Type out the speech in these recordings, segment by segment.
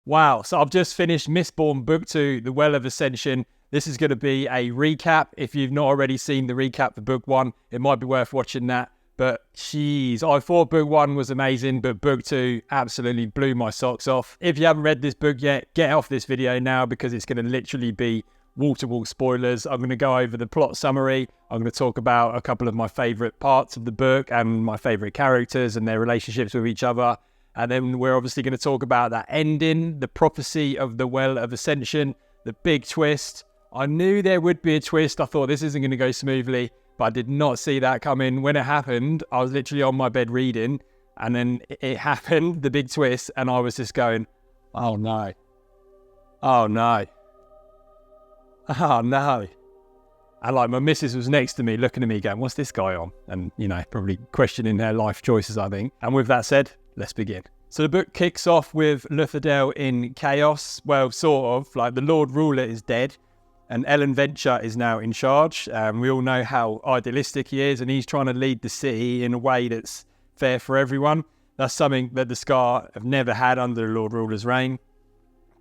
Wow, so I've just finished Mistborn Book 2, The Well of Ascension. This is going to be a recap. If you've not already seen the recap for Book 1, it might be worth watching that. But jeez, I thought Book 1 was amazing, but Book 2 absolutely blew my socks off. If you haven't read this book yet, get off this video now because it's going to literally be wall-to-wall spoilers. I'm going to go over the plot summary. I'm going to talk about a couple of my favourite parts of the book and my favourite characters and their relationships with each other. And then we're obviously going to talk about that ending, the prophecy of the Well of Ascension, the big twist. I knew there would be a twist. I thought this isn't going to go smoothly, but I did not see that coming. When it happened, I was literally on my bed reading, and then it happened, the big twist, and I was just going, oh no. Oh no. Oh no. And like my missus was next to me looking at me going, what's this guy on? And, you know, probably questioning her life choices, I think. And with that said, let's begin. So the book kicks off with Luthadel in chaos. Well, sort of, like the Lord Ruler is dead and Ellen Venture is now in charge. We all know how idealistic he is and he's trying to lead the city in a way that's fair for everyone. That's something that the Scar have never had under the Lord Ruler's reign.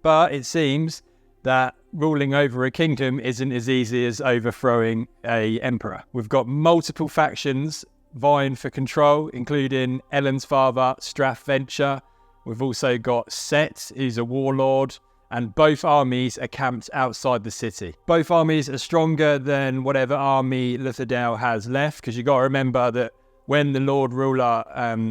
But it seems that ruling over a kingdom isn't as easy as overthrowing an emperor. We've got multiple factions vying for control, including Ellen's father, Straff Venture. We've also got Set, who's a warlord, and both armies are camped outside the city. Both armies are stronger than whatever army Luthadel has left, because you got to remember that when the Lord Ruler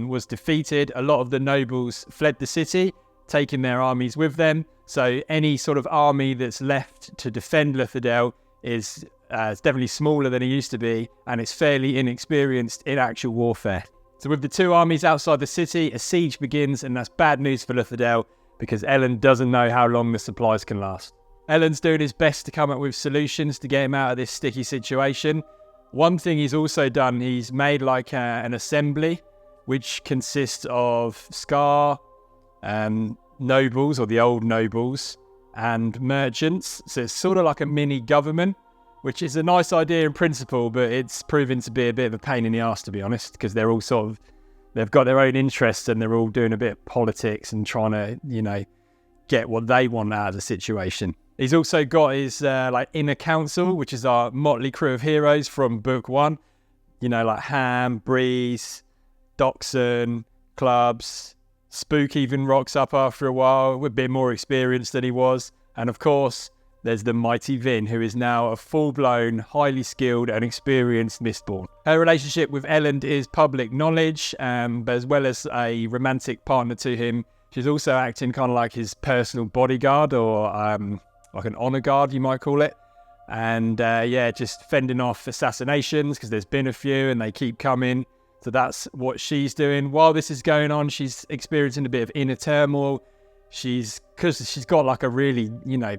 was defeated, a lot of the nobles fled the city, taking their armies with them. So any sort of army that's left to defend Luthadel is it's definitely smaller than it used to be, and it's fairly inexperienced in actual warfare. So with the two armies outside the city, a siege begins, and that's bad news for Luthadel because Ellen doesn't know how long the supplies can last. Ellen's doing his best to come up with solutions to get him out of this sticky situation. One thing he's also done, he's made like an assembly, which consists of Scar, nobles, or the old nobles, and merchants. So it's sort of like a mini government, which is a nice idea in principle, but it's proven to be a bit of a pain in the arse, to be honest, because they're all sort of, they've got their own interests and they're all doing a bit of politics and trying to, you know, get what they want out of the situation. He's also got his like inner council, which is our motley crew of heroes from book 1. You know, like Ham, Breeze, Doxson, Clubs. Spook even rocks up after a while, with a bit more experience than he was. And of course, there's the mighty Vin, who is now a full-blown, highly skilled and experienced Mistborn. Her relationship with Ellen is public knowledge, but as well as a romantic partner to him, she's also acting kind of like his personal bodyguard, or like an honor guard, you might call it. And yeah, just fending off assassinations, because there's been a few and they keep coming. So that's what she's doing. While this is going on, she's experiencing a bit of inner turmoil. Because she's got like a really, you know,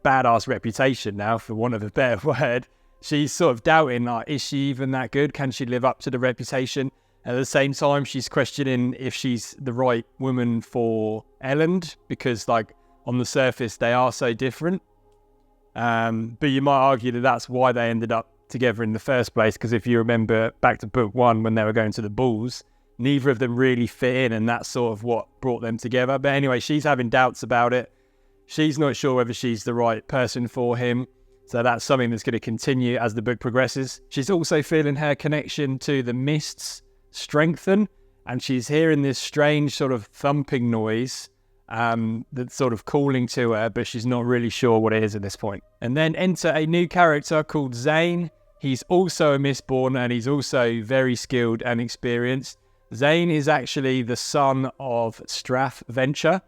badass reputation now, for want of a better word. She's sort of doubting, like, is she even that good? Can she live up to the reputation? At the same time, she's questioning if she's the right woman for Ellen, because, like, on the surface, they are so different. But you might argue that that's why they ended up together in the first place, because if you remember back to book 1 when they were going to the balls, neither of them really fit in, and that's sort of what brought them together. But anyway, she's having doubts about it. She's not sure whether she's the right person for him. So that's something that's going to continue as the book progresses. She's also feeling her connection to the mists strengthen, and she's hearing this strange sort of thumping noise that's sort of calling to her, but she's not really sure what it is at this point. And then enter a new character called Zane. He's also a Mistborn, and he's also very skilled and experienced. Zane is actually the son of Straff Venture,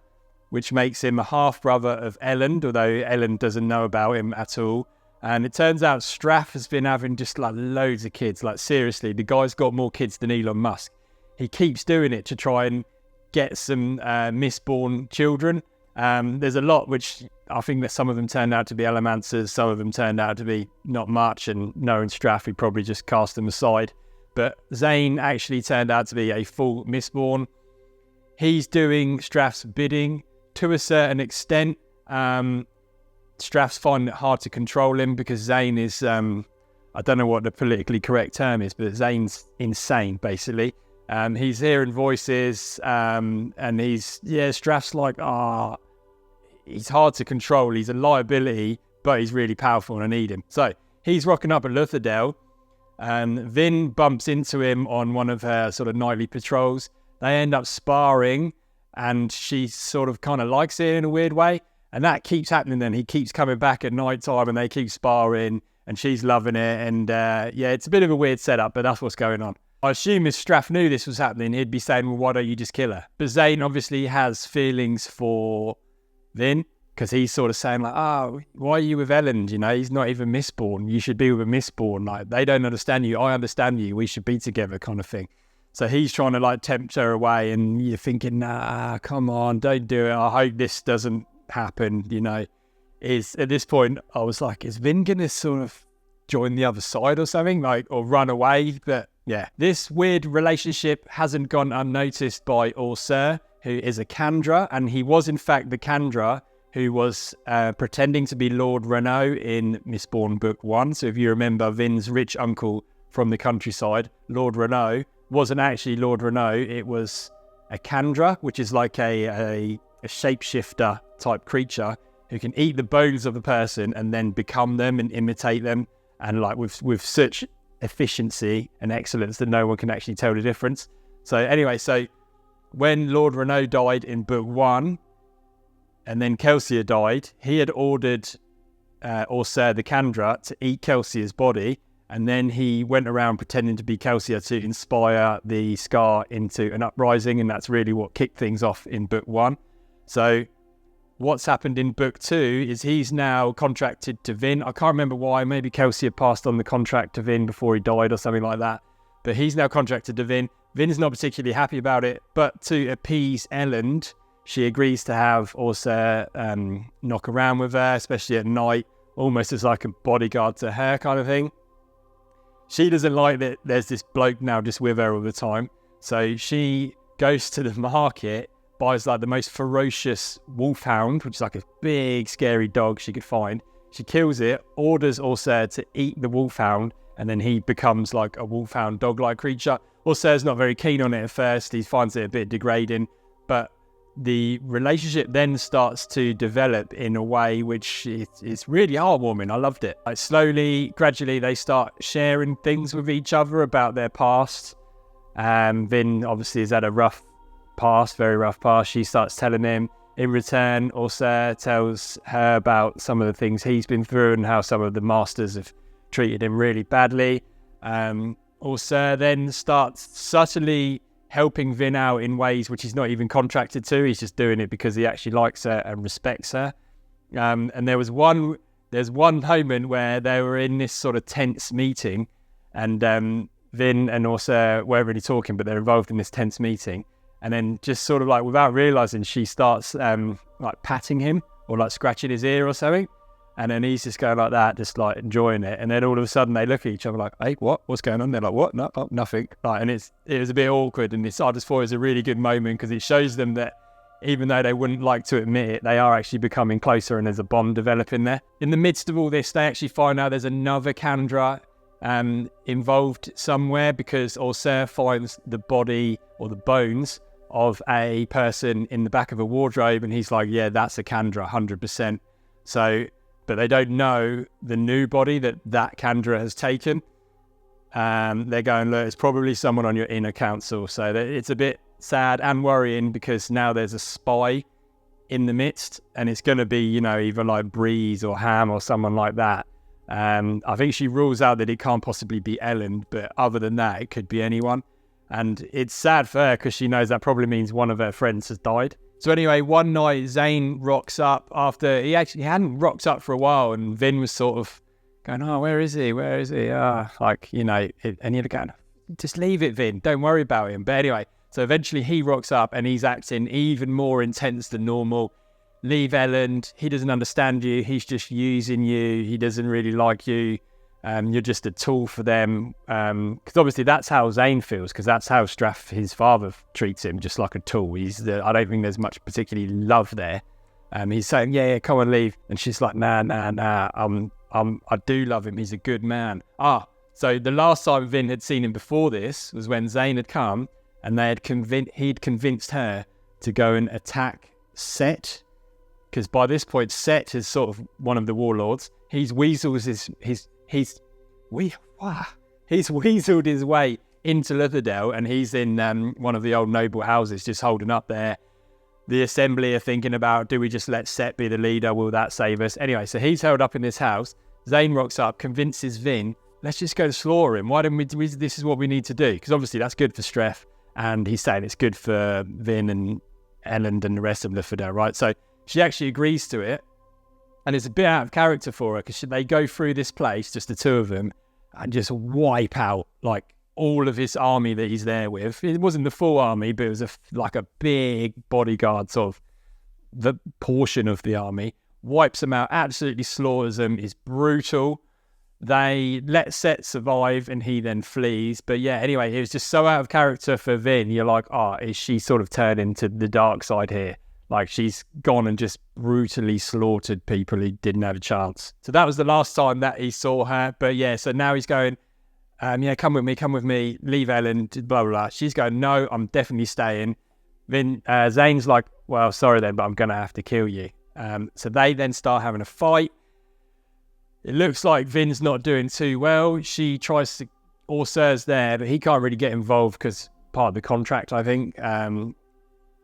which makes him a half-brother of Ellen, although Ellen doesn't know about him at all. And it turns out Straff has been having just like loads of kids. Like seriously, the guy's got more kids than Elon Musk. He keeps doing it to try and get some Mistborn children. There's a lot which I think that some of them turned out to be Elementers, some of them turned out to be not much, and knowing Straff, he probably just cast them aside. But Zane actually turned out to be a full Mistborn. He's doing Straff's bidding to a certain extent. Straff's finding it hard to control him because Zane is, I don't know what the politically correct term is, but Zane's insane, basically. He's hearing voices, and Straff's like, he's hard to control. He's a liability, but he's really powerful and I need him. So he's rocking up at Luthadel. Vin bumps into him on one of her sort of nightly patrols. They end up sparring, and she sort of kind of likes it in a weird way. And that keeps happening then. He keeps coming back at night time and they keep sparring and she's loving it. And it's a bit of a weird setup, but that's what's going on. I assume if Straff knew this was happening, he'd be saying, well, why don't you just kill her? But Zane obviously has feelings for Vin, because he's sort of saying like, why are you with Elend? You know, he's not even Mistborn. You should be with a Mistborn. Like, they don't understand you. I understand you. We should be together, kind of thing. So he's trying to like tempt her away, and you're thinking, nah, come on, don't do it. I hope this doesn't happen. You know, at this point, I was like, is Vin gonna sort of join the other side or something, like, or run away? But yeah, this weird relationship hasn't gone unnoticed by Oreseur, who is a Kandra, and he was in fact the Kandra who was pretending to be Lord Renault in Mistborn Book 1. So if you remember, Vin's rich uncle from the countryside, Lord Renault, wasn't actually Lord Renault. It was a Kandra, which is like a shapeshifter type creature who can eat the bones of a person and then become them and imitate them, and like with such efficiency and excellence that no one can actually tell the difference. So anyway, so when Lord Renault died in Book 1, and then Kelsier died, he had ordered Oreseur the Kandra to eat Kelsier's body, and then he went around pretending to be Kelsier to inspire the Scar into an uprising, and that's really what kicked things off in Book 1. So what's happened in Book 2 is he's now contracted to Vin. I can't remember why. Maybe Kelsier passed on the contract to Vin before he died or something like that. But he's now contracted to Vin. Vin's not particularly happy about it, but to appease Elend, she agrees to have Oreseur knock around with her, especially at night, almost as like a bodyguard to her kind of thing. She doesn't like that there's this bloke now just with her all the time. So she goes to the market, buys like the most ferocious wolfhound, which is like a big scary dog she could find. She kills it, orders Oreseur to eat the wolfhound, and then he becomes like a wolfhound dog-like creature. Oreseur's not very keen on it at first. He finds it a bit degrading, but the relationship then starts to develop in a way which is really heartwarming. I loved it. Like slowly, gradually, they start sharing things with each other about their past. Vin obviously has had a rough past, very rough past. She starts telling him. In return, Oreseur tells her about some of the things he's been through and how some of the masters have treated him really badly. Oreseur then starts subtly helping Vin out in ways which he's not even contracted to. He's just doing it because he actually likes her and respects her. And there's one moment where they were in this sort of tense meeting, and Vin and Oreseur weren't really talking, but they're involved in this tense meeting. And then just sort of like without realizing, she starts like patting him or like scratching his ear or something. And then he's just going like that, just like enjoying it. And then all of a sudden they look at each other like, hey, what? What's going on? They're like, what? No, nothing. Like, and it was a bit awkward. And I just thought it was a really good moment because it shows them that even though they wouldn't like to admit it, they are actually becoming closer and there's a bond developing there. In the midst of all this, they actually find out there's another Kandra involved somewhere, because Oreseur finds the body or the bones of a person in the back of a wardrobe. And he's like, yeah, that's a Kandra, 100%. So... but they don't know the new body that Kandra has taken. They're going, look, it's probably someone on your inner council. So it's a bit sad and worrying because now there's a spy in the midst, and it's going to be, you know, either like Breeze or Ham or someone like that. I think she rules out that it can't possibly be Elend, but other than that, it could be anyone. And it's sad for her because she knows that probably means one of her friends has died. So anyway, one night Zane rocks up after he hadn't rocked up for a while, and Vin was sort of going, oh, where is he? Like, you know, and you're going, just leave it, Vin. Don't worry about him. But anyway, so eventually he rocks up and he's acting even more intense than normal. Leave Elend. He doesn't understand you. He's just using you. He doesn't really like you. You're just a tool for them. Because obviously that's how Zane feels, because that's how Straff, his father, treats him, just like a tool. I don't think there's much particularly love there. He's saying, yeah, come on, leave. And she's like, nah. I do love him. He's a good man. So the last time Vin had seen him before this was when Zane had come and he'd convinced her to go and attack Set, because by this point Set is sort of one of the warlords. He's weaseled his way into Luthadel, and he's in one of the old noble houses, just holding up there. The assembly are thinking about, do we just let Set be the leader? Will that save us? Anyway, so he's held up in this house. Zane rocks up, convinces Vin, let's just go to slaughter him. Why don't we this is what we need to do. Because obviously that's good for Streff, and he's saying it's good for Vin and Elend and the rest of Luthadel, right? So she actually agrees to it, and it's a bit out of character for her, because they go through this place, just the two of them, and just wipe out, like, all of his army that he's there with. It wasn't the full army, but it was like a big bodyguard, sort of the portion of the army. Wipes them out, absolutely slaughters them, is brutal. They let Set survive, and he then flees. But yeah, anyway, it was just so out of character for Vin. You're like, is she sort of turned into the dark side here? Like, she's gone and just brutally slaughtered people who didn't have a chance. So that was the last time that he saw her. But yeah, so now he's going, come with me, leave Elend, blah, blah, blah. She's going, no, I'm definitely staying. Then Zane's like, well, sorry then, but I'm going to have to kill you. So they then start having a fight. It looks like Vin's not doing too well. She tries to, Oreseur's there, but he can't really get involved because part of the contract, I think.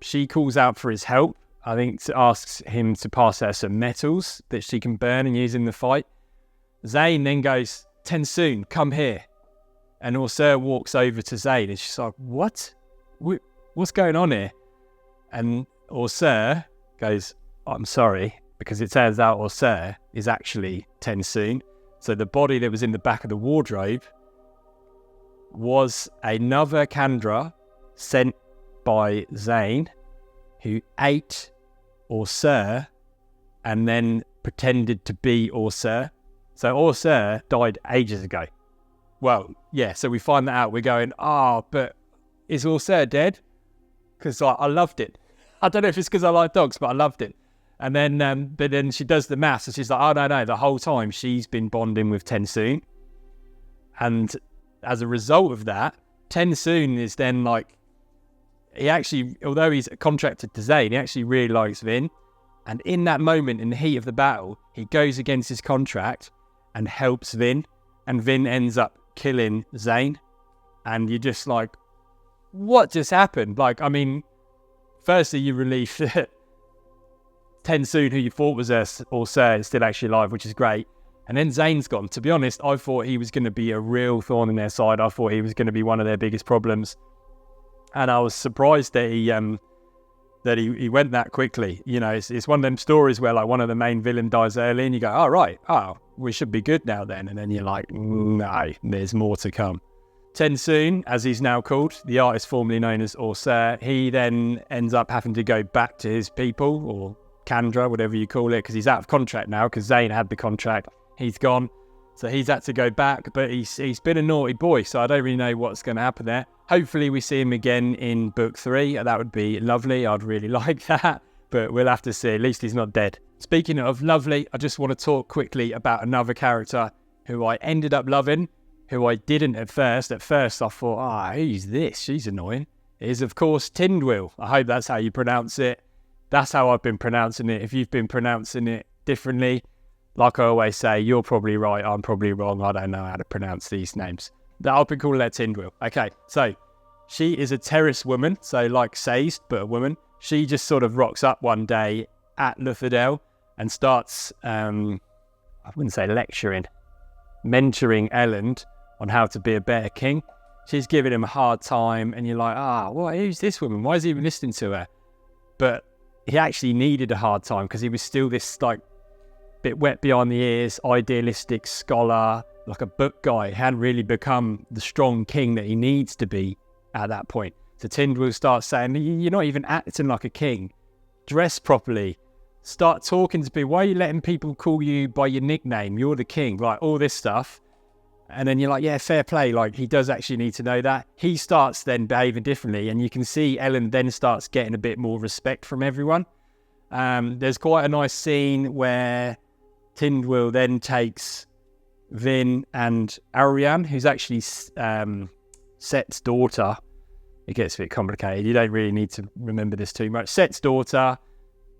She calls out for his help, I think, asks him to pass her some metals that she can burn and use in the fight. Zane then goes, Tensoon, come here. And Oreseur walks over to Zane, and she's like, what? What's going on here? And Oreseur goes, I'm sorry, because it turns out Oreseur is actually Tensoon. So the body that was in the back of the wardrobe was another Kandra sent by Zane, who ate Oreseur and then pretended to be Oreseur. So Oreseur died ages ago. Well, yeah, so we find that out. We're going, but is Oreseur dead? Because I loved it. I don't know if it's because I like dogs, but I loved it. And then, but then she does the maths, and she's like, no, the whole time she's been bonding with Tensoon. And as a result of that, Tensoon is then like, he actually, although he's contracted to Zane, he actually really likes Vin. And in that moment, in the heat of the battle, he goes against his contract and helps Vin. And Vin ends up killing Zane. And you're just like, what just happened? Like, I mean, firstly, you relieve that Tensoon, who you thought was Oreseur, is still actually alive, which is great. And then Zane's gone. To be honest, I thought he was going to be a real thorn in their side. I thought he was going to be one of their biggest problems. And I was surprised that he went that quickly. You know, it's one of them stories where like one of the main villain dies early and you go, we should be good now then. And then you're like, no, there's more to come. Tensoon, as he's now called, the artist formerly known as Oreseur, he then ends up having to go back to his people, or Kandra, whatever you call it, because he's out of contract now, because Zane had the contract. He's gone. So he's had to go back, but he's been a naughty boy, so I don't really know what's going to happen there. Hopefully we see him again in book 3. That would be lovely. I'd really like that, but we'll have to see. At least he's not dead. Speaking of lovely, I just want to talk quickly about another character who I ended up loving, who I didn't at first. At first I thought, who's this? She's annoying. It is, of course, Tyndwill. I hope that's how you pronounce it. That's how I've been pronouncing it. If you've been pronouncing it differently, like I always say, you're probably right, I'm probably wrong. I don't know how to pronounce these names. I've been calling her Tyndwill. Okay, so she is a terrace woman, so like Sazed, but a woman. She just sort of rocks up one day at Luthadel and starts, I wouldn't say lecturing, mentoring Elend on how to be a better king. She's giving him a hard time, and you're like, who's this woman? Why is he even listening to her? But he actually needed a hard time because he was still this like bit wet behind the ears, idealistic scholar, like a book guy. He hadn't really become the strong king that he needs to be at that point. So Tyndwill starts saying, you're not even acting like a king. Dress properly. Start talking to people. Why are you letting people call you by your nickname? You're the king. Like all this stuff. And then you're like, yeah, fair play. Like he does actually need to know that. He starts then behaving differently. And you can see Elend then starts getting a bit more respect from everyone. There's quite a nice scene where Tyndwill then takes Vin and Ariane, who's actually Set's daughter, it gets a bit complicated. You don't really need to remember this too much. Set's daughter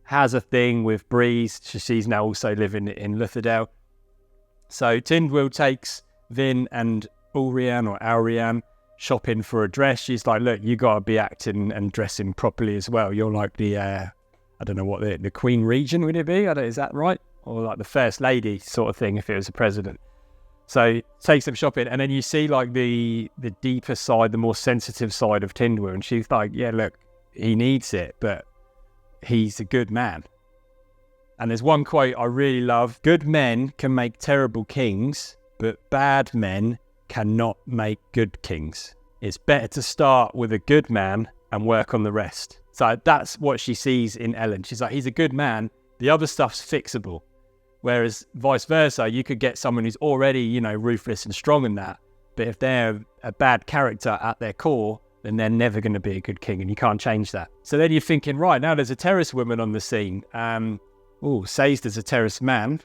has a thing with Breeze. She's now also living in Luthadel. So Tyndwill takes Vin and Aurian shopping for a dress. She's like, look, you got to be acting and dressing properly as well. You're like the, I don't know what the Queen Regent, would it be? Is that right? Or like the First Lady sort of thing if it was a president. So takes them shopping, and then you see like the deeper side, the more sensitive side of Tyndwill, and she's like, yeah, look, he needs it, but he's a good man. And there's one quote I really love: good men can make terrible kings, but bad men cannot make good kings. It's better to start with a good man and work on the rest. So that's what she sees in Ellen. She's like, he's a good man, the other stuff's fixable. Whereas vice versa, you could get someone who's already, ruthless and strong in that. But if they're a bad character at their core, then they're never going to be a good king, and you can't change that. So then you're thinking, right, now there's a terrace woman on the scene. Sazed is a terrace man.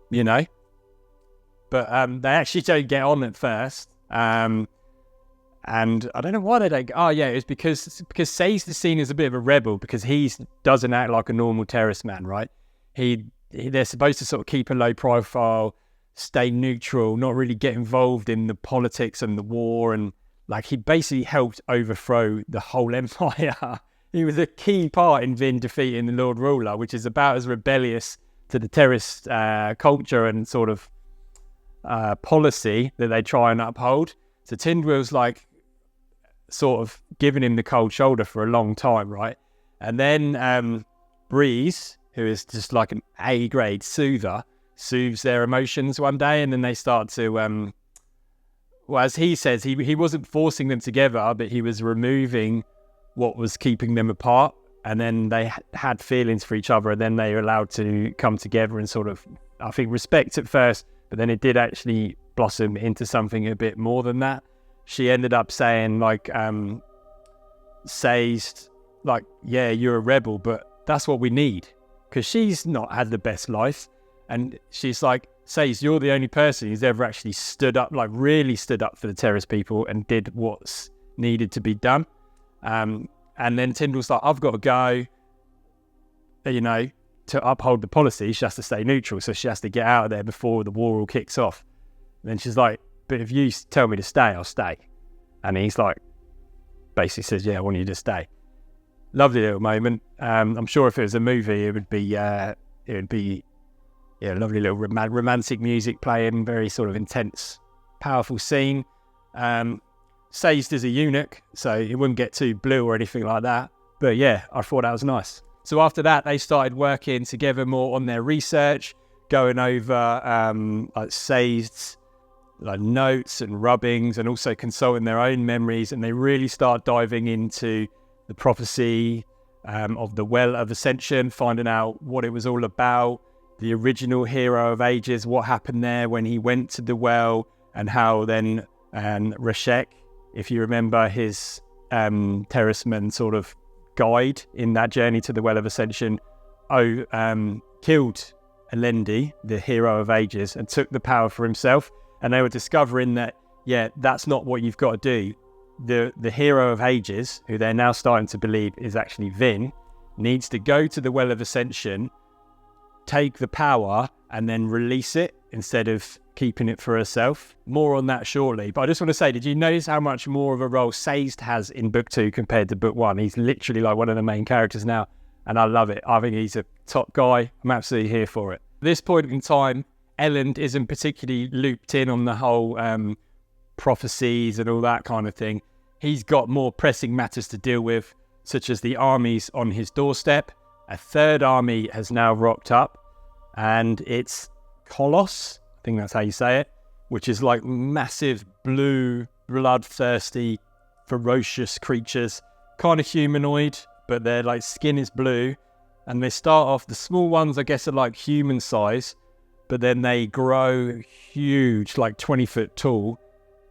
But they actually don't get on at first. And I don't know why they don't. Oh, yeah, it's because Sazed is seen as a bit of a rebel because he doesn't act like a normal terrace man, right? They're supposed to sort of keep a low profile, stay neutral, not really get involved in the politics and the war, and like he basically helped overthrow the whole empire. He was a key part in Vin defeating the Lord Ruler, which is about as rebellious to the terrorist culture and sort of policy that they try and uphold. So Tyndwill's like sort of giving him the cold shoulder for a long time, right? And then Breeze, who is just like an A-grade soother, soothes their emotions one day, and then they start to, as he says, he wasn't forcing them together, but he was removing what was keeping them apart, and then they had feelings for each other, and then they were allowed to come together and sort of, I think, respect at first, but then it did actually blossom into something a bit more than that. She ended up saying, like, Sazed, like, yeah, you're a rebel, but that's what we need. Because she's not had the best life. And she's like, Sazed, you're the only person who's ever actually stood up, like really stood up for the terrorist people and did what's needed to be done. And then Tyndall's like, I've got to go, to uphold the policy. She has to stay neutral. So she has to get out of there before the war all kicks off. And then she's like, but if you tell me to stay, I'll stay. And he's like, basically says, yeah, I want you to stay. Lovely little moment. I'm sure if it was a movie, it would be lovely little romantic music playing, very sort of intense, powerful scene. Sazed is a eunuch, so it wouldn't get too blue or anything like that. But yeah, I thought that was nice. So after that, they started working together more on their research, going over like Sazed's like notes and rubbings, and also consulting their own memories. And they really start diving into the prophecy of the Well of Ascension, finding out what it was all about, the original hero of ages, what happened there when he went to the well, and how then Rashek, if you remember his terraceman sort of guide in that journey to the Well of Ascension, killed Alendi, the hero of ages, and took the power for himself. And they were discovering that, yeah, that's not what you've got to do. The hero of ages, who they're now starting to believe is actually Vin, needs to go to the Well of Ascension, take the power, and then release it instead of keeping it for herself. More on that shortly. But I just want to say, did you notice how much more of a role Sazed has in book 2 compared to book 1? He's literally like one of the main characters now, and I love it. I think he's a top guy. I'm absolutely here for it. At this point in time, Elend isn't particularly looped in on the whole prophecies and all that kind of thing. He's got more pressing matters to deal with, such as the armies on his doorstep. A third army has now rocked up, and it's coloss, I think that's how you say it, which is like massive blue, bloodthirsty, ferocious creatures, kind of humanoid, but their like skin is blue. And they start off, the small ones I guess are like human size, but then they grow huge, like 20 foot tall,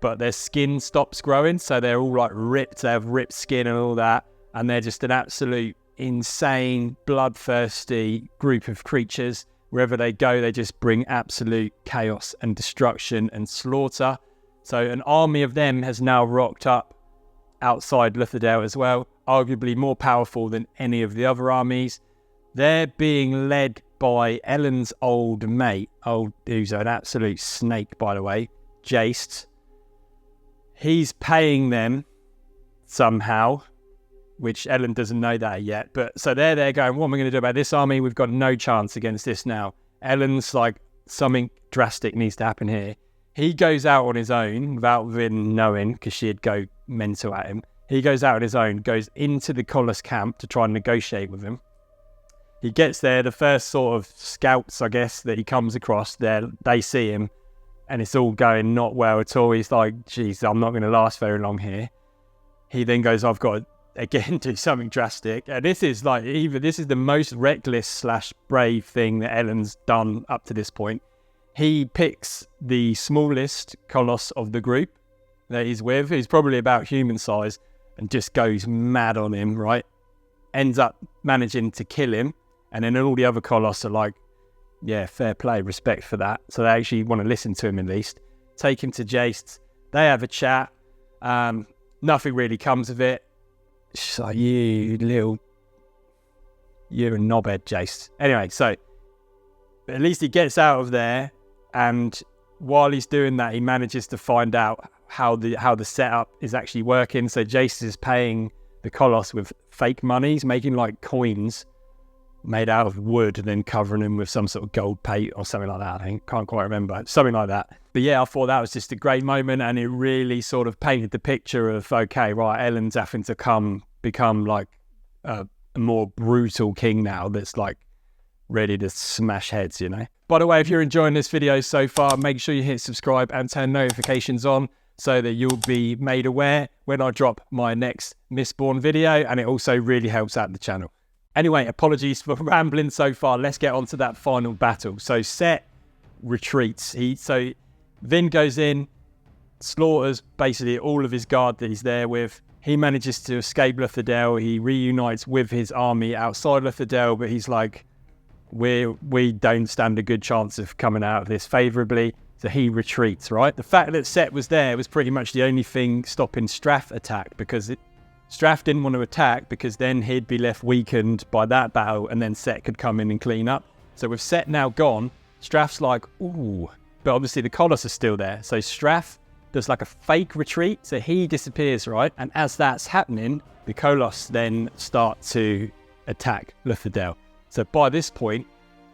but their skin stops growing, so they're all like ripped, they have ripped skin and all that, and they're just an absolute insane, bloodthirsty group of creatures. Wherever they go, they just bring absolute chaos and destruction and slaughter. So an army of them has now rocked up outside Luthadel as well, arguably more powerful than any of the other armies. They're being led by Ellen's old mate, who's an absolute snake, by the way, Sazed. He's paying them somehow, which Ellen doesn't know that yet. But so they're going, what am I going to do about this army? We've got no chance against this now. Ellen's like, something drastic needs to happen here. He goes out on his own without Vin knowing, because she'd go mental at him. He goes out on his own, goes into the coloss camp to try and negotiate with him. He gets there, the first sort of scouts, I guess, that he comes across there, they see him, and it's all going not well at all. He's like, geez, I'm not going to last very long here. He then goes, I've got to, again, do something drastic. And this is the most reckless / brave thing that Ellen's done up to this point. He picks the smallest coloss of the group that he's with, who's probably about human size, and just goes mad on him, right? Ends up managing to kill him. And then all the other coloss are like, yeah, fair play, respect for that. So they actually want to listen to him at least. Take him to Sazed. They have a chat. Nothing really comes of it. She's like, you're a knobhead, Sazed. Anyway, so at least he gets out of there. And while he's doing that, he manages to find out how the setup is actually working. So Sazed is paying the coloss with fake money. He's making like coins made out of wood and then covering them with some sort of gold paint or something like that. I think, can't quite remember, something like that. But yeah, I thought that was just a great moment, and it really sort of painted the picture of, okay, right, Ellen's having to become like a more brutal king now that's like ready to smash heads, you know. By the way, if you're enjoying this video so far, make sure you hit subscribe and turn notifications on so that you'll be made aware when I drop my next Mistborn video, and it also really helps out the channel. Anyway, apologies for rambling so far. Let's get on to that final battle. So Set retreats. So Vin goes in, slaughters basically all of his guard that he's there with. He manages to escape Luthadel. He reunites with his army outside Luthadel, but he's like, we don't stand a good chance of coming out of this favourably. So he retreats, right? The fact that Set was there was pretty much the only thing stopping Straff attack, because Straff didn't want to attack because then he'd be left weakened by that battle, and then Set could come in and clean up. So with Set now gone, Straff's like, ooh. But obviously the coloss are still there. So Straff does like a fake retreat. So he disappears, right? And as that's happening, the coloss then start to attack Luthadel. So by this point,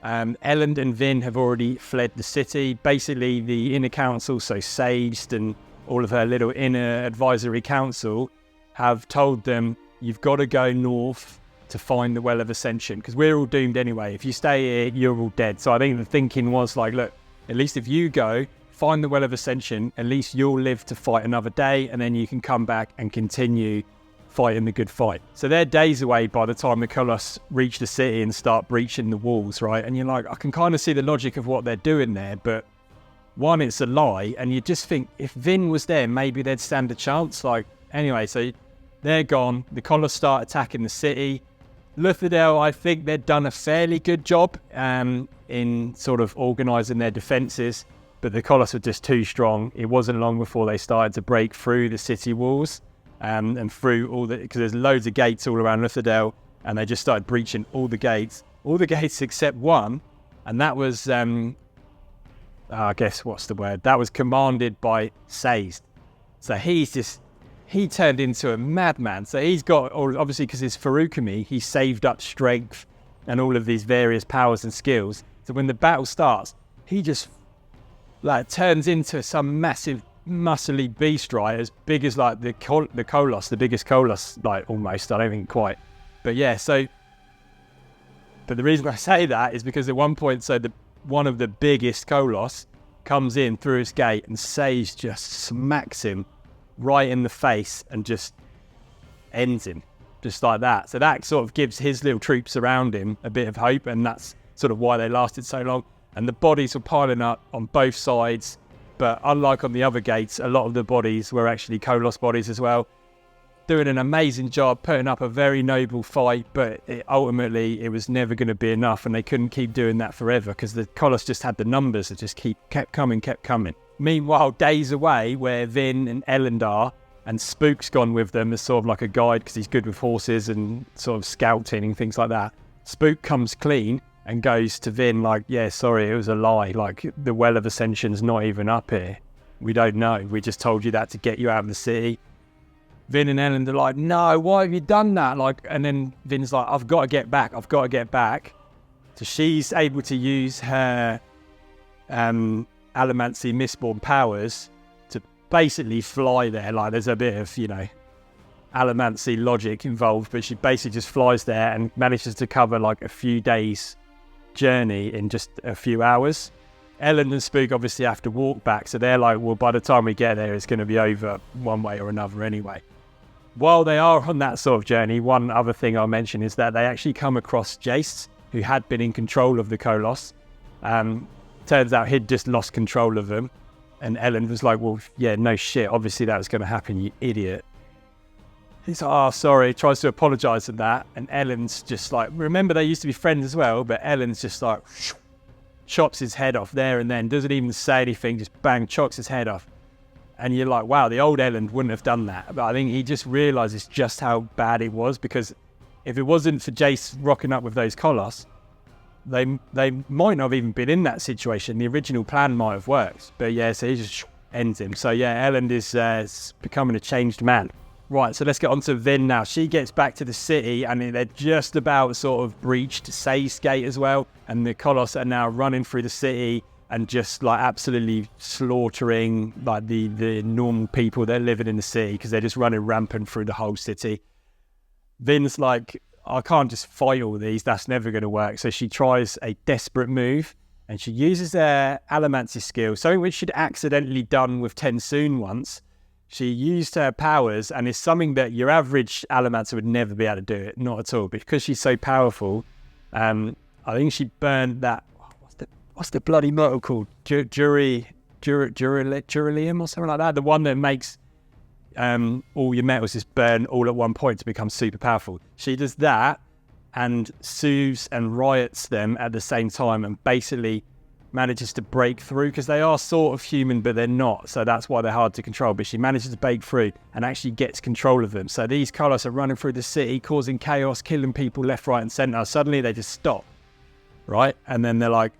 Ellen and Vin have already fled the city. Basically, the inner council, so Sazed and all of her little inner advisory council, have told them, you've got to go north to find the Well of Ascension, because we're all doomed anyway. If you stay here, you're all dead. So I think the thinking was like, look, at least if you go, find the Well of Ascension, at least you'll live to fight another day, and then you can come back and continue fighting the good fight. So they're days away by the time the coloss reach the city and start breaching the walls, right? And you're like, I can kind of see the logic of what they're doing there, but one, it's a lie, and you just think if Vin was there, maybe they'd stand a chance. Like, anyway, so they're gone. The coloss start attacking the city. Luthadel, I think they'd done a fairly good job in sort of organising their defences, but the coloss were just too strong. It wasn't long before they started to break through the city walls and through all the, because there's loads of gates all around Luthadel, and they just started breaching all the gates except one, and that was, I guess, what's the word? That was commanded by Sazed. So he turned into a madman. So he's got, obviously because it's Farukami, he saved up strength and all of these various powers and skills. So when the battle starts, he just like turns into some massive, muscly beast, right? As big as like the coloss, the biggest coloss, like almost, I don't think quite. But yeah, so, but the reason I say that is because at one point, so one of the biggest coloss comes in through his gate, and Sazed just smacks him right in the face and just ends him just like that. So that sort of gives his little troops around him a bit of hope, and that's sort of why they lasted so long. And the bodies were piling up on both sides, but unlike on the other gates, a lot of the bodies were actually coloss bodies as well, doing an amazing job, putting up a very noble fight. But ultimately it was never going to be enough, and they couldn't keep doing that forever because the coloss just had the numbers that just kept coming. Meanwhile, days away where Vin and Ellen are, and Spook's gone with them as sort of like a guide because he's good with horses and sort of scouting and things like that. Spook comes clean and goes to Vin like, yeah, sorry, it was a lie. Like, the Well of Ascension's not even up here. We don't know. We just told you that to get you out of the city. Vin and Ellen are like, no, why have you done that? Like, and then Vin's like, I've got to get back. So she's able to use her Allomancy Mistborn powers to basically fly there. Like, there's a bit of, Allomancy logic involved, but she basically just flies there and manages to cover like a few days journey in just a few hours. Ellen and Spook obviously have to walk back, so they're like, well, by the time we get there, it's going to be over one way or another anyway. While they are on that sort of journey, one other thing I'll mention is that they actually come across Jace, who had been in control of the coloss. Turns out he'd just lost control of them, and Ellen was like, well, yeah, no shit, obviously that was going to happen, you idiot. He's like, oh, sorry, tries to apologise for that, and Ellen's just like, remember they used to be friends as well, but Ellen's just like, chops his head off there and then, doesn't even say anything, just bang, chops his head off. And you're like, wow, the old Ellen wouldn't have done that. But I think he just realises just how bad it was, because if it wasn't for Jace rocking up with those coloss, they might not have even been in that situation. The original plan might have worked. But yeah, so he just ends him. So yeah, Ellen is becoming a changed man. Right, so let's get on to Vin now. She gets back to the city, and they're just about sort of breached Sazed Gate as well. And the coloss are now running through the city and just like absolutely slaughtering like the normal people that are living in the city, because they're just running rampant through the whole city. Vin's like, I can't just fight all these, that's never going to work. So she tries a desperate move, and she uses her Allomancy skill, something which she'd accidentally done with Tensoon once. She used her powers, and it's something that your average Allomancer would never be able to do it, not at all. Because she's so powerful, I think she burned that, what's the bloody metal called? Duralium or something like that? The one that makes all your metals just burn all at one point to become super powerful. She does that and soothes and riots them at the same time, and basically manages to break through, because they are sort of human but they're not, so that's why they're hard to control. But she manages to break through and actually gets control of them. So these coloss are running through the city, causing chaos, killing people left, right and centre. Suddenly they just stop, right? And then they're like,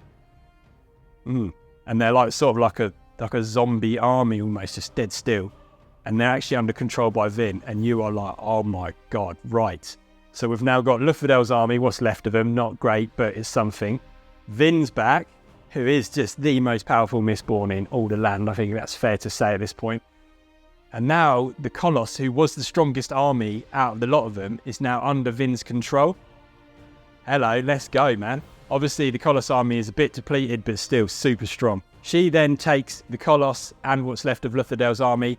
and they're like sort of like a zombie army almost, just dead still. And they're actually under control by Vin, and you are like, oh my god, right. So we've now got Luthadel's army, what's left of them, not great, but it's something. Vin's back, who is just the most powerful Mistborn in all the land. I think that's fair to say at this point. And now the coloss, who was the strongest army out of the lot of them, is now under Vin's control. Hello, let's go, man. Obviously, the coloss army is a bit depleted, but still super strong. She then takes the coloss and what's left of Luthadel's army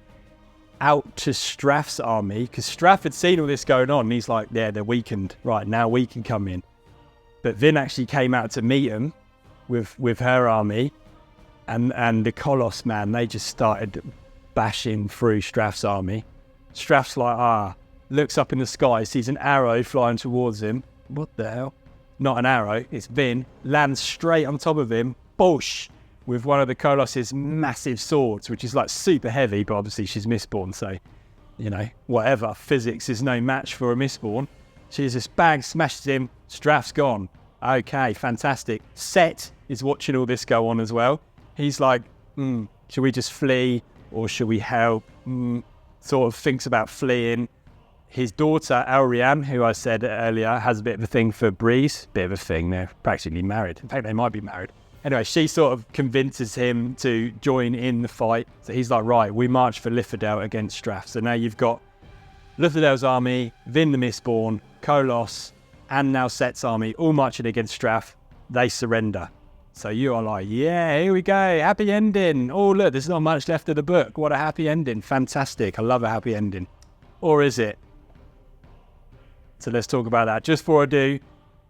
out to Straff's army, because Straff had seen all this going on, and he's like, yeah, they're weakened. Right, now we can come in. But Vin actually came out to meet him with her army, and the coloss, man, they just started bashing through Straff's army. Straff's like, looks up in the sky, sees an arrow flying towards him. What the hell? Not an arrow, it's Vin. Lands straight on top of him, boosh, with one of the coloss's massive swords, which is like super heavy, but obviously she's Mistborn, so, whatever. Physics is no match for a Mistborn. She just bang, smashes him, Straff's gone. Okay, fantastic. Set is watching all this go on as well. He's like, should we just flee or should we help? Sort of thinks about fleeing. His daughter, Elrianne, who I said earlier, has a bit of a thing for Breeze. Bit of a thing, they're practically married. In fact, they might be married. Anyway, she sort of convinces him to join in the fight. So he's like, right, we march for Luthadel against Straff. So now you've got Luthadel's army, Vin the Mistborn, coloss, and now Set's army, all marching against Straff. They surrender. So you are like, yeah, here we go, happy ending. Oh, look, there's not much left of the book. What a happy ending. Fantastic. I love a happy ending. Or is it? So let's talk about that. Just before I do,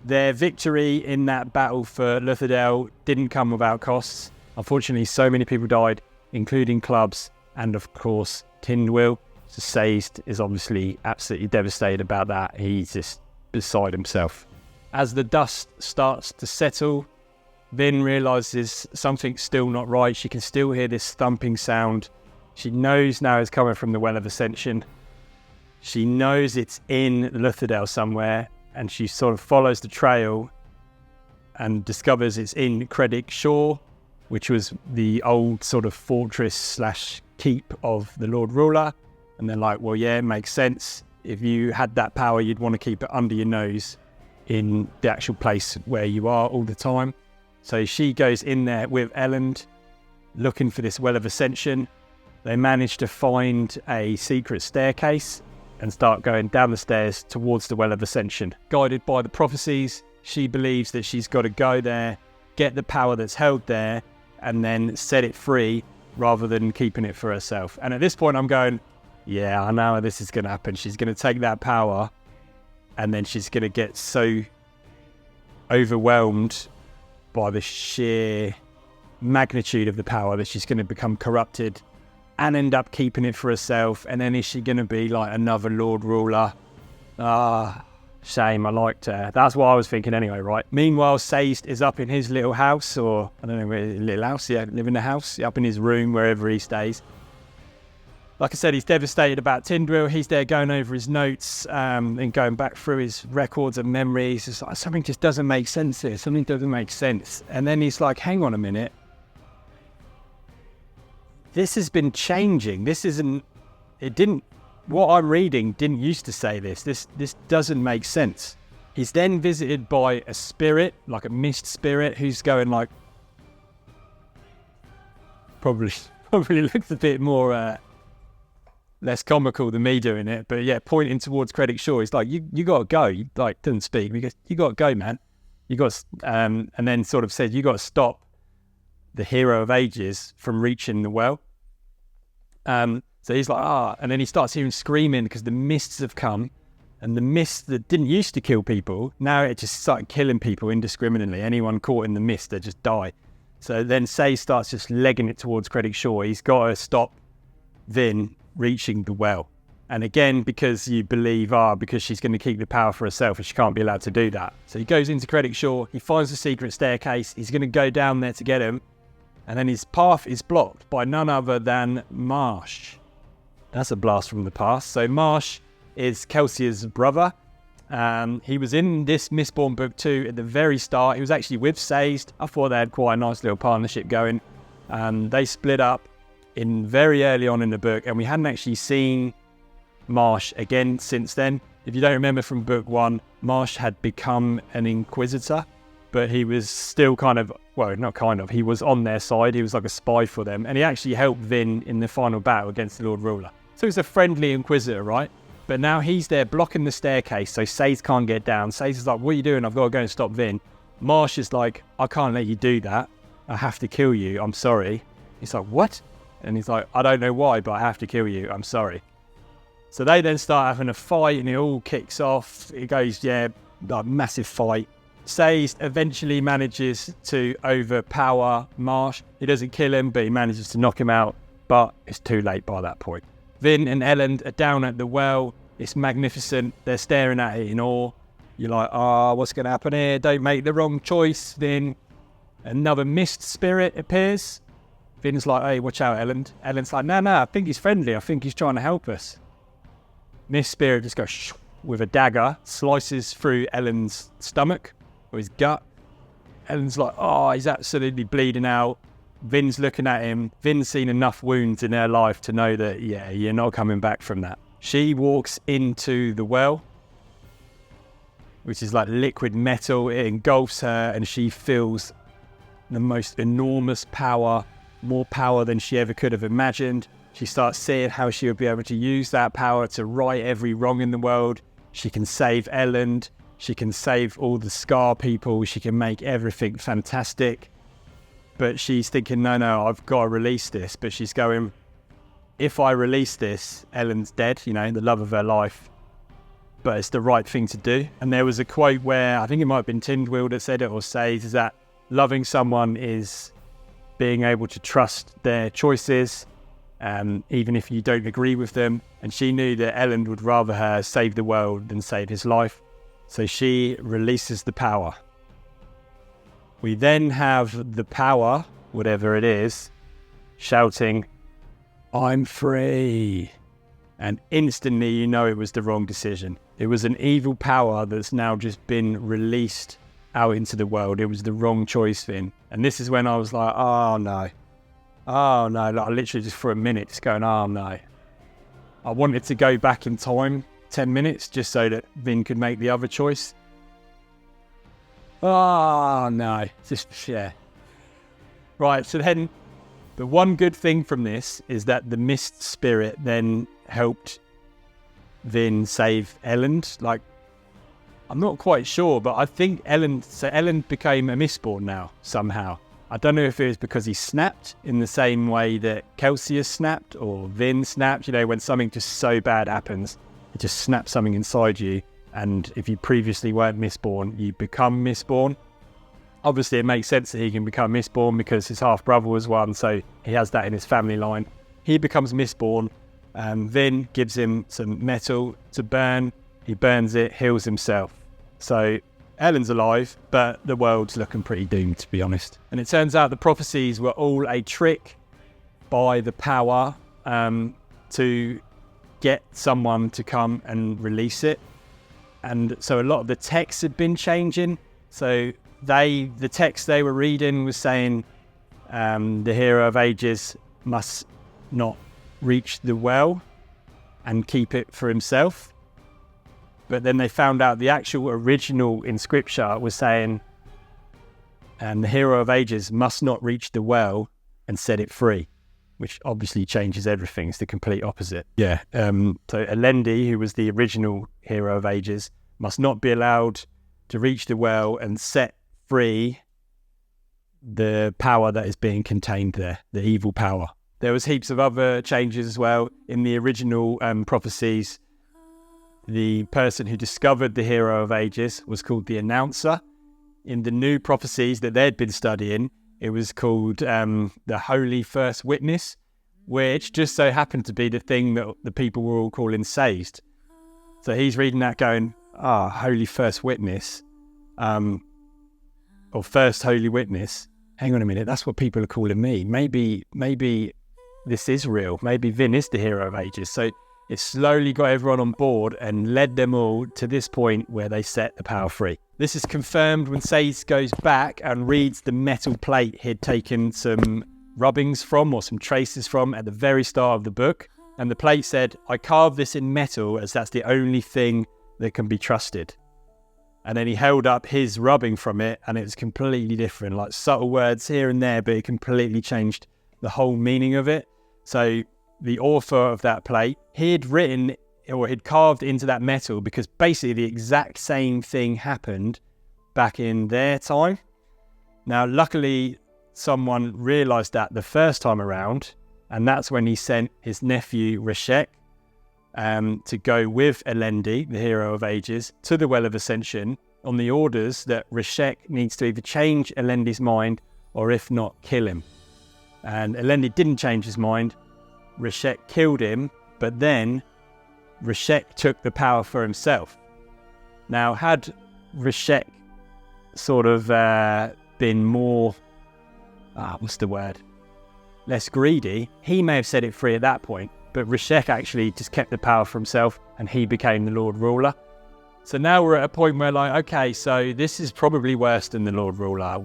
their victory in that battle for Luthadel didn't come without costs. Unfortunately, so many people died, including clubs, and of course, Tyndwill. So Sazed is obviously absolutely devastated about that. He's just beside himself. As the dust starts to settle, Vin realises something's still not right. She can still hear this thumping sound She knows now it's coming from the Well of Ascension. She knows it's in Luthadel somewhere, and she sort of follows the trail and discovers it's in Credic Shore, which was the old sort of fortress / keep of the Lord Ruler. And they're like, well, yeah, it makes sense. If you had that power, you'd want to keep it under your nose in the actual place where you are all the time. So she goes in there with Elend, looking for this Well of Ascension. They manage to find a secret staircase and start going down the stairs towards the Well of Ascension. Guided by the prophecies, she believes that she's got to go there, get the power that's held there, and then set it free rather than keeping it for herself. And at this point I'm going, yeah, I know how this is going to happen. She's going to take that power and then she's going to get so overwhelmed by the sheer magnitude of the power that she's going to become corrupted and end up keeping it for herself. And then is she going to be like another Lord Ruler? Shame, I liked her. That's what I was thinking anyway, right? Meanwhile, Sazed is up in his little house, or I don't know, where little house, yeah, live in the house, up in his room, wherever he stays. Like I said, he's devastated about Tyndwill. He's there going over his notes and going back through his records and memories. It's like, something just doesn't make sense here. Something doesn't make sense. And then he's like, hang on a minute. This has been changing. What I'm reading didn't used to say this. This doesn't make sense. He's then visited by a spirit, like a mist spirit, who's going like, probably looks a bit more less comical than me doing it, but yeah, pointing towards Credic Shore. He's like, you got to go. He like doesn't speak. He goes, you got to go, man. You got, and then sort of said, you got to stop the hero of ages from reaching the well. So he's like, and then he starts hearing screaming because the mists have come, and the mist that didn't used to kill people, now it just started killing people indiscriminately. Anyone caught in the mist, they just die. So then Sazed starts just legging it towards Credic Shore. He's got to stop Vin reaching the well. And again, because you believe, because she's going to keep the power for herself and she can't be allowed to do that. So he goes into Credic Shore, he finds the secret staircase, he's going to go down there to get him, and then his path is blocked by none other than Marsh. That's a blast from the past. So Marsh is Kelsia's brother. He was in this Mistborn Book 2 at the very start. He was actually with Sazed. I thought they had quite a nice little partnership going. They split up in very early on in the book, and we hadn't actually seen Marsh again since then. If you don't remember from Book 1, Marsh had become an Inquisitor, but he was still he was on their side. He was like a spy for them, and he actually helped Vin in the final battle against the Lord Ruler. So he's a friendly Inquisitor, right? But now he's there blocking the staircase, so Sazed can't get down. Sazed is like, what are you doing? I've got to go and stop Vin. Marsh is like, I can't let you do that. I have to kill you. I'm sorry. He's like, what? And he's like, I don't know why, but I have to kill you. I'm sorry. So they then start having a fight, and it all kicks off. It goes, like massive fight. Sazed eventually manages to overpower Marsh. He doesn't kill him, but he manages to knock him out. But it's too late by that point. Vin and Elend are down at the well. It's magnificent. They're staring at it in awe. You're like, what's going to happen here? Don't make the wrong choice. Then another mist spirit appears. Vin's like, hey, watch out, Elend. Elend's like, no, I think he's friendly. I think he's trying to help us. Mist spirit just goes with a dagger, slices through Elend's stomach or his gut. Elend's like, he's absolutely bleeding out. Vin's looking at him. Vin's seen enough wounds in her life to know that, you're not coming back from that. She walks into the well, which is like liquid metal. It engulfs her, and she feels the most enormous power, more power than she ever could have imagined. She starts seeing how she would be able to use that power to right every wrong in the world. She can save Elend. She can save all the Scar people. She can make everything fantastic. But she's thinking, no, I've got to release this. But she's going, if I release this, Elend's dead, the love of her life. But it's the right thing to do. And there was a quote where, I think it might have been Tyndwill that said it, or Sazed, is that loving someone is being able to trust their choices, even if you don't agree with them. And she knew that Elend would rather her save the world than save his life. So she releases the power. We then have the power, whatever it is, shouting, I'm free. And instantly you know it was the wrong decision. It was an evil power that's now just been released out into the world. It was the wrong choice, Vin. And this is when I was like, oh no. Oh no. Like, I literally just for a minute just going, oh no. I wanted to go back in time 10 minutes just so that Vin could make the other choice. Oh no. Just, yeah. Right, so then the one good thing from this is that the mist spirit then helped Vin save Elend. Like, I'm not quite sure, but I think Elend became a Mistborn now, somehow. I don't know if it was because he snapped in the same way that Celsius snapped or Vin snapped. You know, when something just so bad happens, it just snaps something inside you. And if you previously weren't Mistborn, you become Mistborn. Obviously, it makes sense that he can become Mistborn because his half-brother was one, so he has that in his family line. He becomes Mistborn, and Vin gives him some metal to burn. He burns it, heals himself. So Elend's alive, but the world's looking pretty doomed, to be honest. And it turns out the prophecies were all a trick by the power to get someone to come and release it. And so a lot of the texts had been changing. So the text they were reading was saying the hero of ages must not reach the well and keep it for himself. But then they found out the actual original in scripture was saying the hero of ages must not reach the well and set it free, which obviously changes everything. It's the complete opposite. Yeah. So Elendi, who was the original hero of ages, must not be allowed to reach the well and set free the power that is being contained there, the evil power. There was heaps of other changes as well. In the original prophecies, the person who discovered the hero of ages was called the announcer. In the new prophecies that they'd been studying, it was called the holy first witness, which just so happened to be the thing that the people were all calling Sazed. So he's reading that going, holy first witness, or first holy witness. Hang on a minute, that's what people are calling me. Maybe this is real. Maybe Vin is the hero of ages. So it slowly got everyone on board and led them all to this point where they set the power free. This is confirmed when Sazed goes back and reads the metal plate he'd taken some rubbings from or some traces from at the very start of the book. And the plate said, I carved this in metal as that's the only thing that can be trusted. And then he held up his rubbing from it and it was completely different, like subtle words here and there, but it completely changed the whole meaning of it. So the author of that plate, he'd written or he'd carved into that metal because basically the exact same thing happened back in their time. Now, luckily, someone realised that the first time around, and that's when he sent his nephew Reshek to go with Elendi, the hero of ages, to the Well of Ascension on the orders that Reshek needs to either change Elendi's mind or if not, kill him. And Elendi didn't change his mind. Reshek killed him, but then Reshek took the power for himself. Now, had Reshek sort of been more, less greedy, he may have set it free at that point, but Reshek actually just kept the power for himself and he became the Lord Ruler. So now we're at a point where okay, so this is probably worse than the Lord Ruler.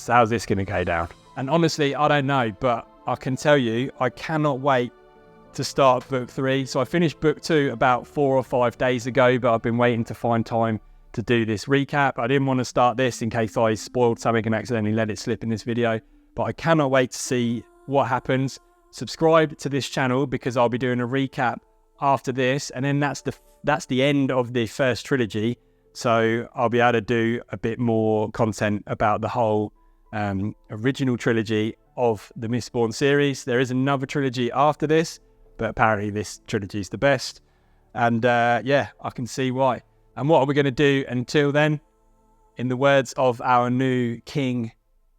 How's this going to go down? And honestly, I don't know, but I can tell you, I cannot wait to start book 3. So I finished book 2 about 4 or 5 days ago, but I've been waiting to find time to do this recap. I didn't want to start this in case I spoiled something and accidentally let it slip in this video, but I cannot wait to see what happens. Subscribe to this channel because I'll be doing a recap after this, and then that's the end of the first trilogy. So I'll be able to do a bit more content about the whole original trilogy of the Mistborn series. There is another trilogy after this, but apparently this trilogy is the best. And I can see why. And what are we going to do until then? In the words of our new king,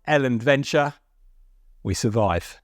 Elend Venture, we survive.